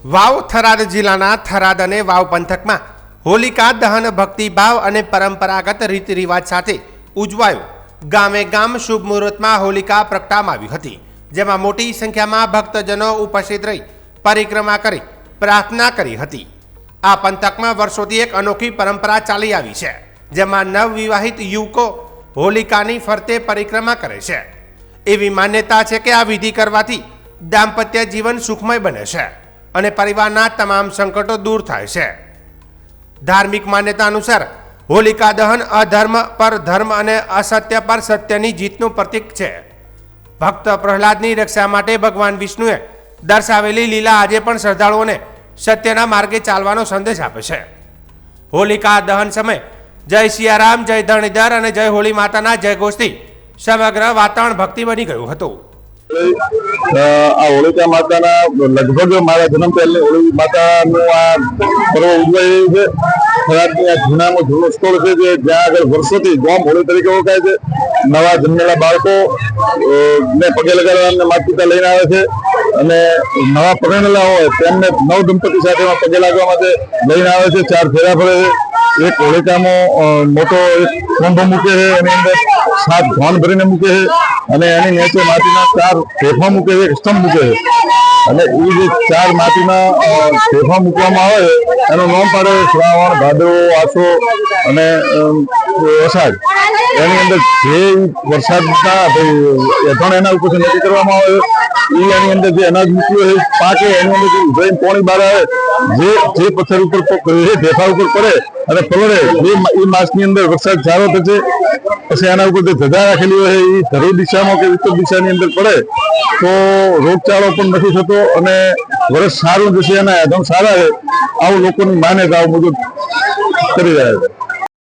વાવ થરાદ જિલ્લાના થરાદ અને વાવ પંથકમાં હોલિકા દહન ભક્તિભાવ અને પરંપરાગત રીતિ રિવાજ સાથે ઉજવાયો। ગામે ગામ શુભ મુહૂર્તમાં હોલિકા પ્રગટાવવામાં આવી હતી, જેમાં મોટી સંખ્યામાં ભક્તજનો ઉપસ્થિત રહી પરિક્રમા કરી પ્રાર્થના કરી હતી। આ પંથકમાં વર્ષોથી એક અનોખી પરંપરા ચાલી આવી છે, જેમાં નવવિવાહિત યુવકો હોલિકાની ફરતે પરિક્રમા કરે છે। એવી માન્યતા છે કે આ વિધિ કરવાથી દાંપત્ય જીવન સુખમય બને છે અને પરિવારના તમામ સંકટો દૂર થાય છે। ધાર્મિક માન્યતા અનુસાર હોલિકા દહન અધર્મ પર ધર્મ અને અસત્ય પર સત્યની જીતનું પ્રતીક છે। ભક્ત પ્રહલાદની રક્ષા માટે ભગવાન વિષ્ણુએ દર્શાવેલી લીલા આજે પણ શ્રદ્ધાળુઓને સત્યના માર્ગે ચાલવાનો સંદેશ આપે છે। હોલિકા દહન સમયે જય સિયારામ, જય ધરણીધર અને જય હોળી માતાના જયઘોષથી સમગ્ર વાતાવરણ ભક્તિ બની ગયું હતું। આ હોલિકા માતાના લગભગ મારા જન્મ પહેલી હોળી માતાનું આ પર્વ ઉજવાઈ રહ્યું છે। થરાદની આ જૂનામાં જૂનો સ્થળ છે, જે જ્યાં આગળ વર્ષોથી ગોમ હોળી તરીકે ઓળખાય છે। નવા જન્મેલા બાળકો ને પગે લગાડવા માતા પિતા લઈને આવે છે, અને નવા પરણેલા હોય તેમને નવ દંપતિ સાથે પગે લાગવા માટે લઈને આવે છે। 4 ફેરા ફરે છે। એક હોલિકામાં મોટો એક કુંભ મૂકે છે, એની અંદર 7 ઘોન ભરીને મૂકે છે, અને એની નીચે માટીના 4 ઢેફા મૂકે છે, એક સ્તંભ મૂકે છે, અને એ જે 4 માટીના ઢેફા મૂકવામાં આવે એનું નામ પાડે શ્રાવણ, ભાદરવો, આસો અને અષાઢ। એની અંદર જે વરસાદના એઠણ એના ઉપર નક્કી કરવામાં આવે એ એની અંદર જે અનાજ મૂક્યું હોય પાકે, એની અંદર ઉભરાઈને પોણી બહાર આવે, જે પથ્થર ઉપર ઢેફા ઉપર પડે અને પલળે એ માસની અંદર વરસાદ સારો થશે। પછી એના ઉપર જે ધજા રાખેલી હોય એ ધરું દિશામાં કે ઉત્તર દિશાની અંદર પડે તો રોગચાળો પણ નથી થતો અને વર્ષ સારું જશે, એના એધમ સારા છે, આવું લોકોની માન્યતા મુજબ કરી રહ્યા છે।